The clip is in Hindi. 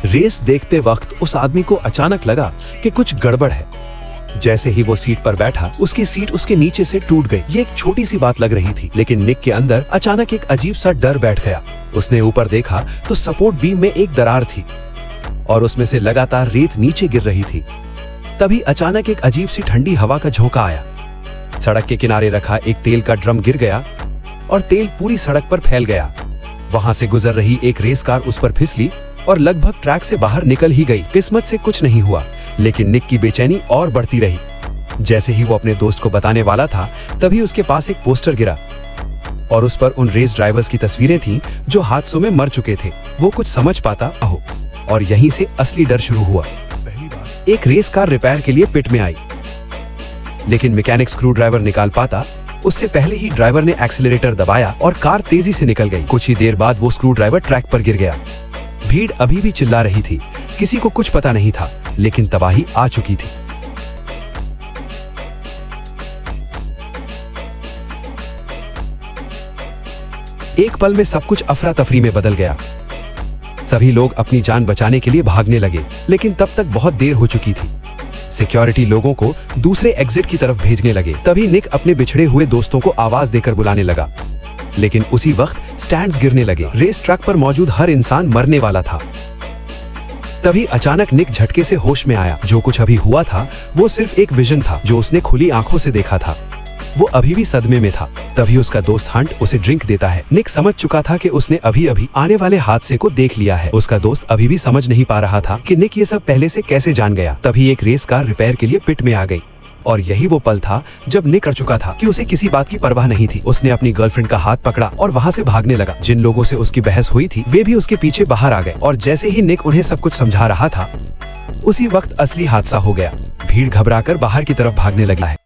रेस देखते वक्त उस आदमी को अचानक लगा कि कुछ गड़बड़ है। जैसे ही वो सीट पर बैठा, उसकी सीट उसके नीचे से टूट गई। ये एक छोटी सी बात लग रही थी, लेकिन निक के अंदर अचानक एक अजीब सा डर बैठ गया। उसने ऊपर देखा तो सपोर्ट बीम में एक दरार थी और उसमें से लगातार रेत नीचे गिर रही थी। तभी अचानक एक अजीब सी ठंडी हवा का झोंका आया। सड़क के किनारे रखा एक तेल का ड्रम गिर गया और तेल पूरी सड़क पर फैल गया। वहां से गुजर रही एक रेस कार उस पर फिसली और लगभग ट्रैक से बाहर निकल ही गई। किस्मत से कुछ नहीं हुआ, लेकिन निक की बेचैनी और बढ़ती रही। जैसे ही वो अपने दोस्त को बताने वाला था, तभी उसके पास एक पोस्टर गिरा और उस पर उन रेस ड्राइवर्स की तस्वीरें थीं जो हादसों में मर चुके थे। वो कुछ समझ पाता हो, और यहीं से असली डर शुरू हुआ। एक रेस कार रिपेयर के लिए पिट में आई, लेकिन मैकेनिक स्क्रू ड्राइवर निकाल पाता उससे पहले ही ड्राइवर ने एक्सीलरेटर दबाया और कार तेजी से निकल गई। कुछ ही देर बाद वो स्क्रू ड्राइवर ट्रैक पर गिर गया। भीड़ अभी भी चिल्ला रही थी। किसी को कुछ पता नहीं था, लेकिन तबाही आ चुकी थी। एक पल में सब कुछ अफरा तफरी में बदल गया। सभी लोग अपनी जान बचाने के लिए भागने लगे, लेकिन तब तक बहुत देर हो चुकी थी। सिक्योरिटी लोगों को दूसरे एग्जिट की तरफ भेजने लगे। तभी निक अपने बिछड़े हुए दोस्तों को आवाज देकर बुलाने लगा, लेकिन उसी वक्त स्टैंड्स गिरने लगे। रेस ट्रैक पर मौजूद हर इंसान मरने वाला था। तभी अचानक निक झटके से होश में आया। जो कुछ अभी हुआ था वो सिर्फ एक विजन था जो उसने खुली आंखों से देखा था। वो अभी भी सदमे में था। तभी उसका दोस्त हंट उसे ड्रिंक देता है। निक समझ चुका था कि उसने अभी अभी आने वाले हादसे को देख लिया है। उसका दोस्त अभी भी समझ नहीं पा रहा था कि निक ये सब पहले से कैसे जान गया। तभी एक रेस कार रिपेयर के लिए पिट में आ गई, और यही वो पल था जब निक कर चुका था कि उसे किसी बात की परवाह नहीं थी। उसने अपनी गर्लफ्रेंड का हाथ पकड़ा और वहाँ से भागने लगा। जिन लोगों से उसकी बहस हुई थी वे भी उसके पीछे बाहर आ गए, और जैसे ही निक उन्हें सब कुछ समझा रहा था, उसी वक्त असली हादसा हो गया। भीड़ घबराकर बाहर की तरफ भागने लगा है।